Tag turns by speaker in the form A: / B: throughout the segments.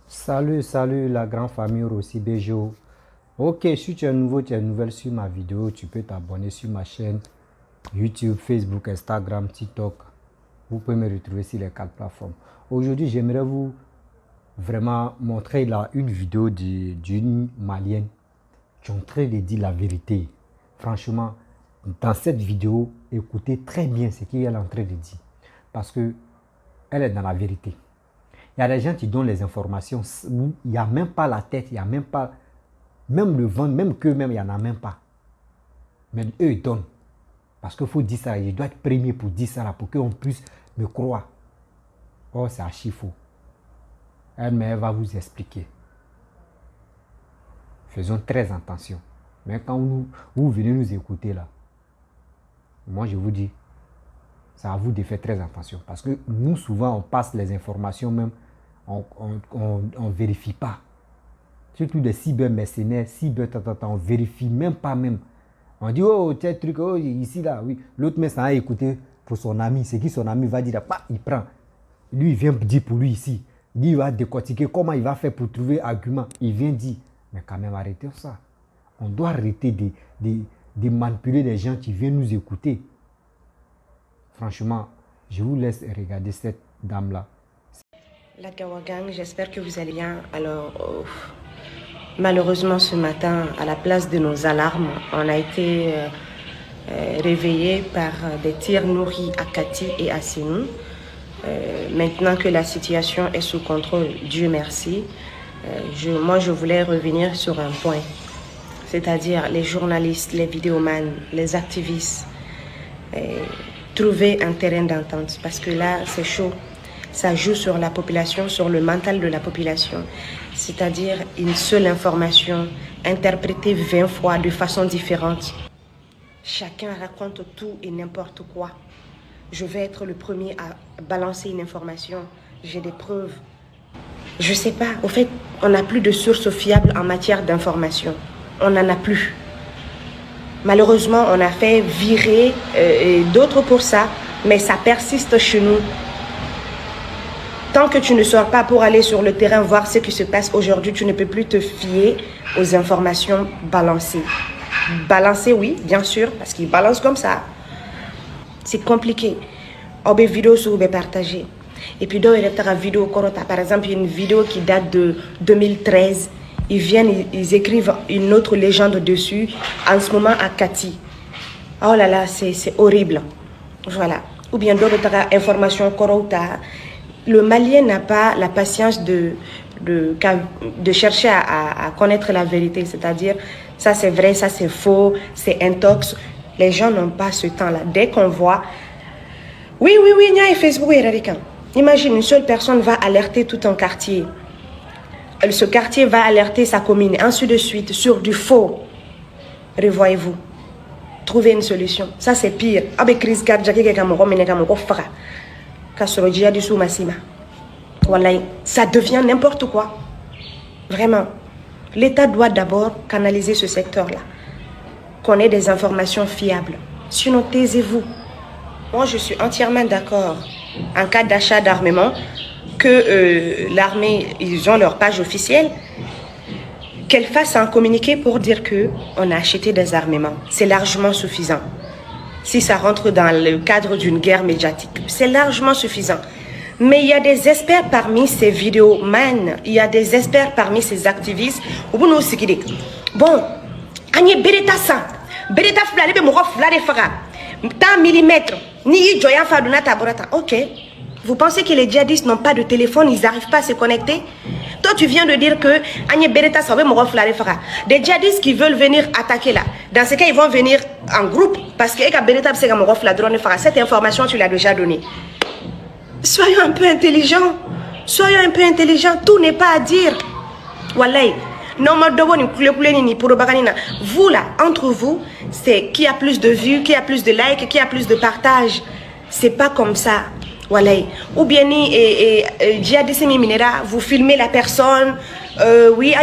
A: Salut la grande famille Rossi Bejo. Ok, si tu es nouveau, tu es nouvelle sur ma vidéo, tu peux t'abonner sur ma chaîne YouTube, Facebook, Instagram, TikTok. Vous pouvez me retrouver sur les 4 plateformes. Aujourd'hui, j'aimerais vous vraiment montrer là une vidéo d'une Malienne qui est en train de dire la vérité. Franchement, dans cette vidéo, écoutez très bien ce qu'elle est en train de dire. Parce que elle est dans la vérité. Il y a des gens qui donnent les informations où il n'y a même pas la tête, il n'y a même pas, même le ventre, même qu'eux-mêmes, il n'y en a même pas. Mais eux, ils donnent. Parce qu'il faut dire ça, je dois être premier pour dire ça, là, pour qu'on puisse me croire. Oh, c'est archi faux. Elle va vous expliquer. Faisons très attention. Mais quand vous venez nous écouter là, moi je vous dis, c'est à vous de faire très attention. Parce que nous, souvent, on passe les informations même, on ne vérifie pas. Surtout des cyber-mercenaires, on ne vérifie même pas même. On dit, oh, tel truc, oh, ici, là, oui. L'autre, mais ça a écouté pour son ami. C'est qui son ami va dire, bah, il prend. Lui, il vient dire pour lui ici. Lui, il va décortiquer comment il va faire pour trouver argument. Il vient dire, mais quand même, arrêtez ça. On doit arrêter de manipuler les gens qui viennent nous écouter. Franchement, je vous laisse regarder cette dame-là.
B: La Kawagang, j'espère que vous allez bien. Alors, malheureusement, ce matin, à la place de nos alarmes, on a été réveillés par des tirs nourris à Kati et à Sénou. Maintenant que la situation est sous contrôle, Dieu merci, moi je voulais revenir sur un point. C'est-à-dire les journalistes, les vidéomans, les activistes, trouver un terrain d'entente. Parce que là, c'est chaud. Ça joue sur la population, sur le mental de la population. C'est-à-dire une seule information interprétée 20 fois de façon différente. Chacun raconte tout et n'importe quoi. Je vais être le premier à balancer une information. J'ai des preuves. Je sais pas. Au fait, on n'a plus de sources fiables en matière d'information. On n'en a plus. Malheureusement, on a fait virer d'autres pour ça, mais ça persiste chez nous. Tant que tu ne sors pas pour aller sur le terrain voir ce qui se passe aujourd'hui, tu ne peux plus te fier aux informations balancées. Balancées, oui, bien sûr, parce qu'ils balancent comme ça. C'est compliqué. On peut vidéo sur partager. Et puis, dans la vidéo, par exemple, il y a une vidéo qui date de 2013. Ils viennent, ils écrivent une autre légende dessus, en ce moment à Kati. Oh là là, c'est horrible. Voilà. Ou bien d'autres informations correctes. Le Malien n'a pas la patience de chercher à connaître la vérité. C'est-à-dire, ça c'est vrai, ça c'est faux, c'est intox. Les gens n'ont pas ce temps-là. Dès qu'on voit, oui, il y a un Facebook. Imagine, une seule personne va alerter tout un quartier. Ce quartier va alerter sa commune, ainsi de suite, sur du faux. Revoyez-vous. Trouvez une solution. Ça, c'est pire. Ça devient n'importe quoi. Vraiment. L'État doit d'abord canaliser ce secteur-là. Qu'on ait des informations fiables. Sinon, taisez-vous. Moi, je suis entièrement d'accord. En cas d'achat d'armement, que l'armée, ils ont leur page officielle, qu'elle fasse un communiqué pour dire qu'on a acheté des armements. C'est largement suffisant. Si ça rentre dans le cadre d'une guerre médiatique, c'est largement suffisant. Mais il y a des experts parmi ces vidéomans, il y a des experts parmi ces activistes. Bon, Agnès Beretta ça, Beretta flare be moko flare faga, tant millimètres, ni joya faduna taborata. Ok. Vous pensez que les djihadistes n'ont pas de téléphone, ils n'arrivent pas à se connecter? Toi, tu viens de dire que Agnès Beretta ça va me flare faga. Des djihadistes qui veulent venir attaquer là. Dans ce cas, ils vont venir en groupe parce que Beretta c'est me flare faga. Cette information, tu l'as déjà donnée. Soyons un peu intelligents. Soyons un peu intelligents. Tout n'est pas à dire. Wallahi. Vous là, entre vous, c'est qui a plus de vues, qui a plus de likes, qui a plus de partages. C'est pas comme ça. Wallahi. Ou bien vous filmez la personne. Oui,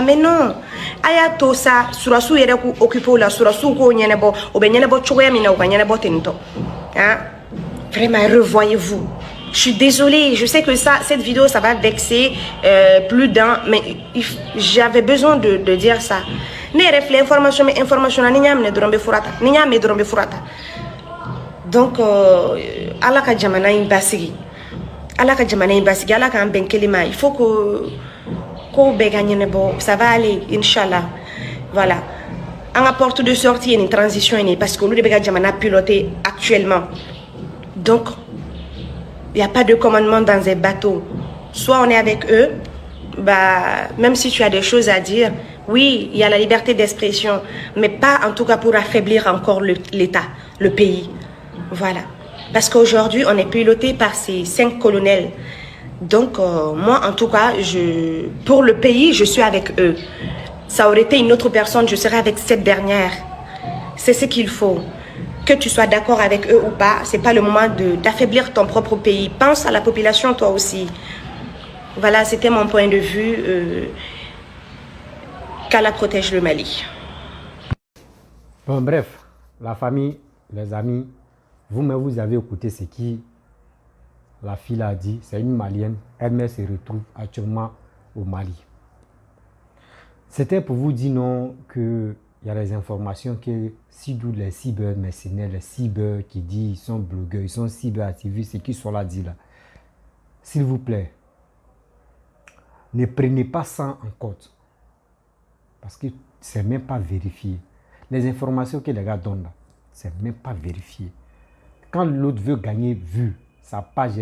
B: mais non. Aya to sa surasu yere ku occuper la surasu ko nyenebo obenyenebo choya mina ko nyenebo tento. Hein? Vraiment, revoyez-vous. Je suis désolée, je sais que cette vidéo, ça va vexer plus d'un, mais j'avais besoin de dire ça. Donc, Allah ka jamana in basigi. Allah ka jamana in basigi. Allah ka ben kelima. Il faut que be gagne bo. Ça va aller, Inch'Allah. Voilà. En porte de sortie, il y a une transition parce que nous devons jamana piloter actuellement. Donc, il n'y a pas de commandement dans un bateau. Soit on est avec eux, bah, même si tu as des choses à dire, oui, il y a la liberté d'expression, mais pas en tout cas pour affaiblir encore l'État, le pays. Voilà. Parce qu'aujourd'hui, on est piloté par ces 5 colonels. Donc, moi, en tout cas, pour le pays, je suis avec eux. Ça aurait été une autre personne, je serais avec cette dernière. C'est ce qu'il faut. Que tu sois d'accord avec eux ou pas, ce n'est pas le moment d'affaiblir ton propre pays. Pense à la population, toi aussi. Voilà, c'était mon point de vue. Qu'Allah protège le Mali.
A: Bon, bref, la famille, les amis, vous-même, vous avez écouté ce qui la fille a dit. C'est une Malienne. Elle se retrouve actuellement au Mali. C'était pour vous dire non que il y a des informations que si d'où les cyber-mercenaires, les cyber qui disent ils sont blogueurs, ils sont cyber-activistes, c'est qui sont là dit là. S'il vous plaît, ne prenez pas ça en compte. Parce que c'est même pas vérifié. Les informations que les gars donnent là, c'est même pas vérifié. Quand l'autre veut gagner vue, sa page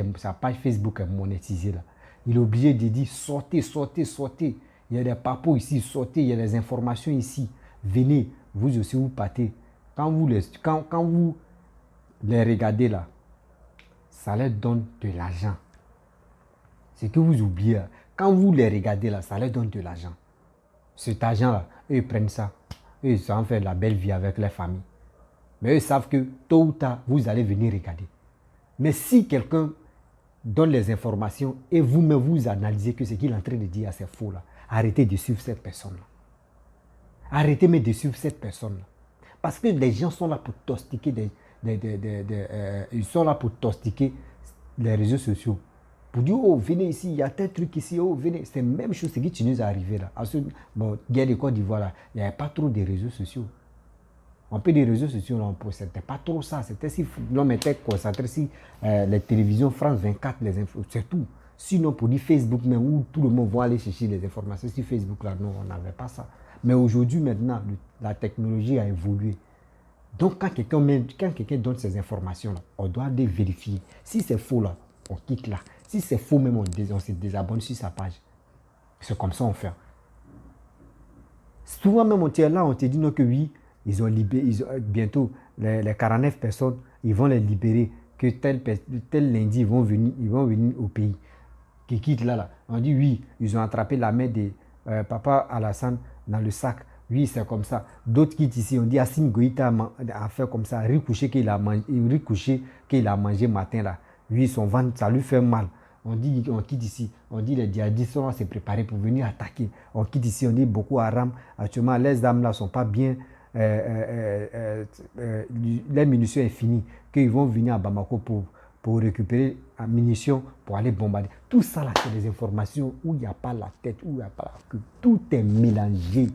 A: Facebook est monétisée là, il est obligé de dire sortez, sortez, sortez. Il y a des papos ici, sortez, il y a des informations ici. Venez, vous aussi vous partez. Quand vous les regardez là, ça leur donne de l'argent. C'est que vous oubliez. Quand vous les regardez là, ça leur donne de l'argent. Cet argent-là, eux ils prennent ça. Eux ils s'en font la belle vie avec leur famille. Mais eux savent que tôt ou tard, vous allez venir regarder. Mais si quelqu'un donne les informations et vous-même vous analysez que ce qu'il est en train de dire c'est faux là, arrêtez de suivre cette personne-là. Arrêtez mais de suivre cette personne-là. Parce que les gens sont là pour tostiquer ils sont là pour tostiquer les réseaux sociaux. Pour dire, oh, venez ici, il y a tel truc ici, oh, venez. C'est la même chose qui nous est arrivé là. Bon, guerre de Côte d'Ivoire là, il n'y avait pas trop de réseaux sociaux. Un peu des réseaux sociaux, c'était pas trop ça. C'était si l'homme était concentré sur les télévisions France 24, les infos, c'est tout. Sinon, pour dire Facebook, même où tout le monde va aller chercher les informations sur Facebook, là, non, on n'avait pas ça. Mais aujourd'hui, maintenant, la technologie a évolué. Donc, quand quelqu'un donne ces informations-là, on doit les vérifier. Si c'est faux, là, on quitte là. Si c'est faux, même on se désabonne sur sa page. C'est comme ça on fait. Souvent, même on tient là, on te dit non, que oui, ils ont libéré, bientôt, les 49 personnes, ils vont les libérer. Que tel lundi, ils vont venir au pays. Qui quittent là. On dit oui, ils ont attrapé la main de papa Alassane dans le sac. Oui, c'est comme ça. D'autres quittent ici. On dit Assimi Goïta a fait comme ça. Riz couché qu'il a mangé matin là. Oui, son ventre, ça lui fait mal. On dit, on quitte ici. On dit les djihadistes sont se préparer pour venir attaquer. On quitte ici. On dit beaucoup Haram. Actuellement, les armes là ne sont pas bien. Les munitions sont finies. Qu'ils vont venir à Bamako pour récupérer la munitions pour aller bombarder. Tout ça là, c'est des informations où il n'y a pas la tête, où il n'y a pas la queue. Tout est mélangé.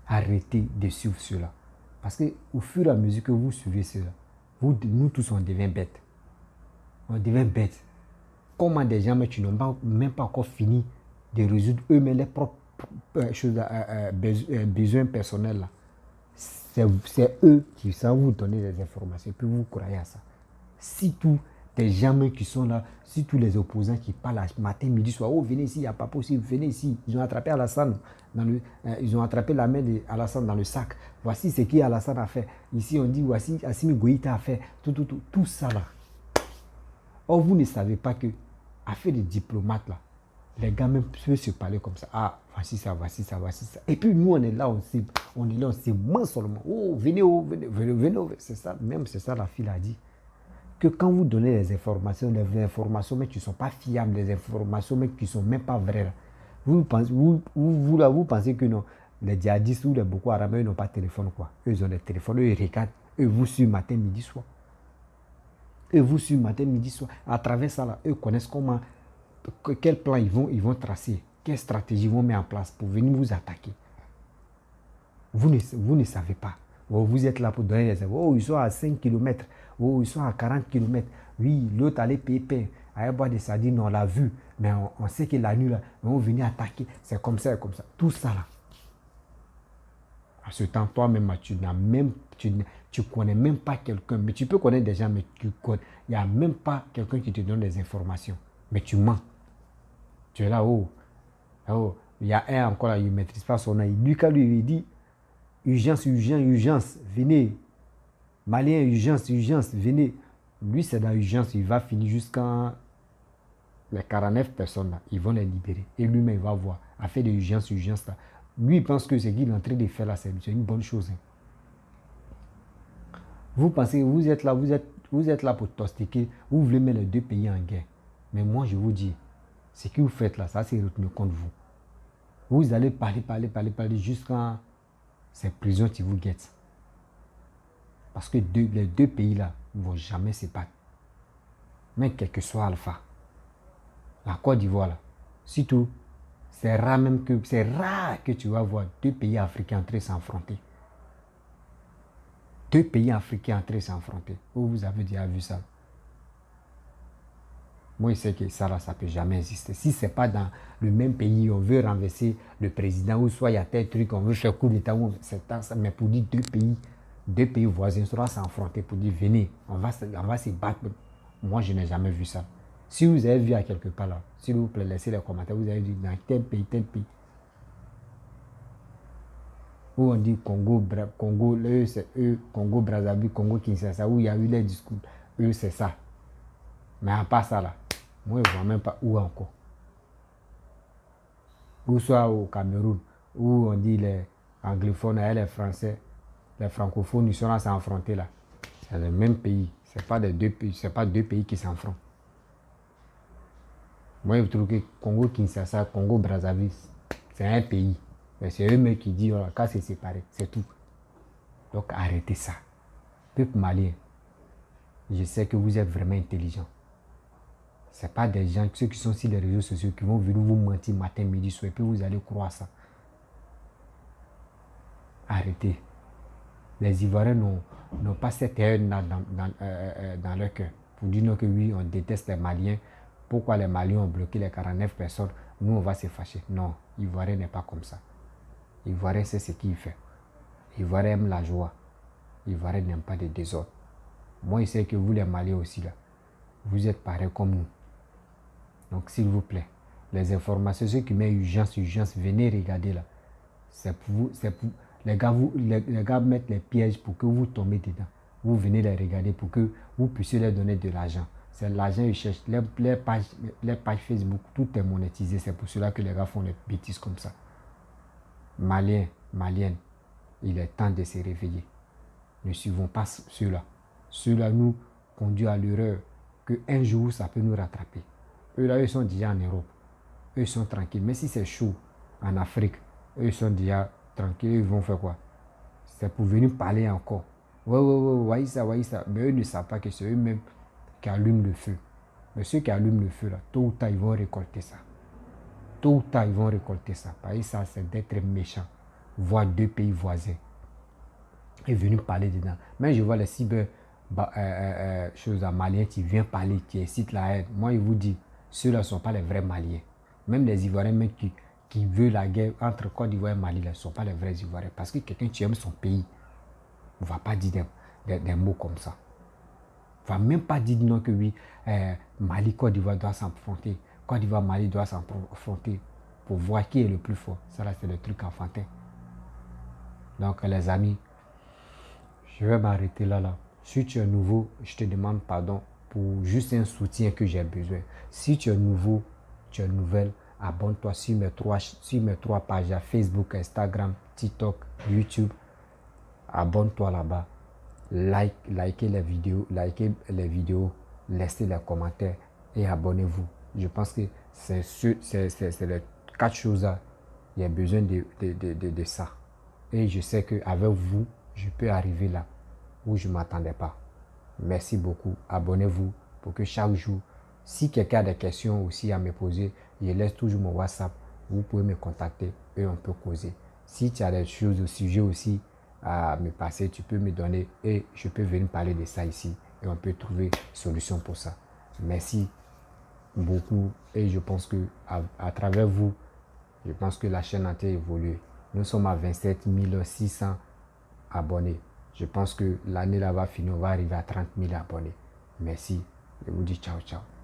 A: Arrêtez de suivre cela. Parce qu'au fur et à mesure que vous suivez cela, nous tous on devient bêtes. On devient bêtes. Comment des gens qui n'ont même pas encore fini de résoudre eux-mêmes les propres besoins personnels là. C'est eux qui savent vous donner des informations et puis vous croyez à ça. Si tous les gens qui sont là, si tous les opposants qui parlent matin, midi, soir, oh venez ici, il n'y a pas possible, venez ici. Ils ont attrapé Alassane, ils ont attrapé la main d'Alassane dans le sac. Voici ce qu'Alassane a fait. Ici on dit voici Assimi Goïta a fait. Tout ça là. Or vous ne savez pas que, affaire de diplomates là, les gars même peuvent se parler comme ça. Ah, voici ça, voici ça, voici ça. Et puis nous, on est là, on sait moins seulement. Oh, venez, venez. C'est ça, même c'est ça la fille a dit. Que quand vous donnez les informations mais qui ne sont pas fiables, les informations mais qui ne sont même pas vraies, là, vous pensez que non, les djihadistes ou les Boko Haram, eux n'ont pas de téléphone quoi. Eux, ils ont des téléphones, eux, ils regardent, eux, vous suivent matin, midi, soir. Et vous, sur matin, midi, soir, à travers ça, là, eux connaissent comment, quel plan ils vont tracer, quelle stratégie ils vont mettre en place pour venir vous attaquer. Vous ne savez pas. Oh, vous êtes là pour donner les infos. Oh, ils sont à 5 km. Oh, ils sont à 40 km. Oui, l'autre allait payer, allait boire des sardines, on l'a vu. Mais on sait que la nuit, là, ils vont venir attaquer. C'est comme ça, comme ça. Tout ça, là. À ce temps, toi-même, tu connais même pas quelqu'un. Mais tu peux connaître des gens, mais il n'y a même pas quelqu'un qui te donne des informations. Mais tu mens. Tu es là, oh. Il y a un encore là, il ne maîtrise pas son nom. Lui, quand lui, il dit, urgence, urgence, urgence, venez. Malien, urgence, urgence, venez. Lui, c'est dans l'urgence, il va finir jusqu'à les 49 personnes là, ils vont les libérer. Et lui-même, il va voir, à faire de urgence, urgence là. Lui, il pense que ce qu'il est en train de faire là, c'est une bonne chose. Hein. Vous pensez, vous êtes là pour tostiquer, vous voulez mettre les deux pays en guerre. Mais moi, je vous dis, ce que vous faites là, ça c'est retenu contre vous. Vous allez parler jusqu'à ces prisons qui vous guettent. Parce que les deux pays là ne vont jamais se battre. Mais quel que soit Alpha, la Côte d'Ivoire là, surtout, c'est rare que tu vas voir deux pays africains en train de s'affronter. Deux pays africains en train de s'affronter. Vous avez déjà vu ça? Moi, je sais que ça là, ça ne peut jamais exister. Si ce n'est pas dans le même pays, on veut renverser le président, ou soit il y a tel truc, on veut faire coup d'État, mais pour dire deux pays voisins seront s'affronter pour dire venez, on va se battre. Moi, je n'ai jamais vu ça. Si vous avez vu à quelque part là, s'il vous plaît, laissez les commentaires, vous avez vu dans tel pays. Où on dit Congo, eux c'est eux, Congo, Brazzaville, Congo, Kinshasa, où il y a eu les discours, eux c'est ça. Mais à part ça là, moi je ne vois même pas où encore. Ou soit au Cameroun, où on dit les anglophones et les français, les francophones, ils sont là s'affronter là. C'est le même pays. Ce n'est pas deux pays qui s'affrontent. Moi, je trouve que Congo, Kinshasa, Congo, Brazzaville, c'est un pays. Mais c'est eux-mêmes qui disent, voilà, quand c'est séparé, c'est tout. Donc arrêtez ça. Peuple malien, je sais que vous êtes vraiment intelligent. Ce n'est pas des gens, ceux qui sont sur les réseaux sociaux, qui vont venir vous mentir matin, midi, soir, et puis vous allez croire ça. Arrêtez. Les Ivoiriens n'ont pas cette haine dans leur cœur. Pour dire non que oui, on déteste les Maliens. Pourquoi les Maliens ont bloqué les 49 personnes? Nous, on va se fâcher. Non, l'Ivoirien n'est pas comme ça. L'Ivoirien sait ce qu'il fait. L'Ivoirien aime la joie. L'Ivoirien n'aime pas de désordre. Moi, je sais que vous, les Maliens aussi, là, vous êtes pareils comme nous. Donc, s'il vous plaît, les informations, ceux qui mettent urgence, venez regarder là. C'est pour vous, les gars mettent les pièges pour que vous tombez dedans. Vous venez les regarder pour que vous puissiez leur donner de l'argent. C'est l'argent qu'ils cherchent. Les pages Facebook, tout est monétisé. C'est pour cela que les gars font des bêtises comme ça. Maliens, Maliennes, il est temps de se réveiller. Ne suivons pas ceux-là. Ceux-là nous conduisent à l'erreur qu'un jour, ça peut nous rattraper. Eux-là, ils sont déjà en Europe. Eux, ils sont tranquilles. Mais si c'est chaud en Afrique, eux, ils sont déjà tranquilles. Ils vont faire quoi? C'est pour venir parler encore. Ouais, voyez ça. Mais eux ne savent pas que c'est eux-mêmes qui allument le feu. Mais ceux qui allument le feu, là, tôt ou tard, ils vont récolter ça. Tôt ou tard, ils vont récolter ça. Parce que ça, c'est d'être méchant. Voir deux pays voisins et venir parler dedans. Même je vois les choses à Maliens qui viennent parler, qui incitent la haine. Moi, je vous dis, ceux-là ne sont pas les vrais Maliens. Même les Ivoiriens même qui veulent la guerre entre Côte d'Ivoire et Mali, ne sont pas les vrais Ivoiriens. Parce que quelqu'un qui aime son pays ne va pas dire des mots comme ça. Ne va même pas dire non que oui, Mali, Côte d'Ivoire doit s'affronter. Côte d'Ivoire, Mali doit s'affronter pour voir qui est le plus fort. Ça là, c'est le truc enfantin. Donc les amis, je vais m'arrêter là. Si tu es nouveau, je te demande pardon pour juste un soutien que j'ai besoin. Si tu es nouveau, tu es nouvelle, abonne-toi sur mes trois pages à Facebook, Instagram, TikTok, YouTube. Abonne-toi là-bas. Likez les vidéos, laissez les commentaires et abonnez-vous. Je pense que c'est les 4 choses-là. Il y a besoin de ça. Et je sais qu'avec vous, je peux arriver là où je ne m'attendais pas. Merci beaucoup. Abonnez-vous pour que chaque jour, si quelqu'un a des questions aussi à me poser, je laisse toujours mon WhatsApp. Vous pouvez me contacter et on peut causer. Si tu as des choses au sujet aussi à me passer, tu peux me donner et je peux venir parler de ça ici et on peut trouver solution pour ça. Merci beaucoup et je pense que à travers vous, je pense que la chaîne a évolué. Nous sommes à 27 600 abonnés. Je pense que l'année là va finir, on va arriver à 30 000 abonnés. Merci. Je vous dis ciao, ciao.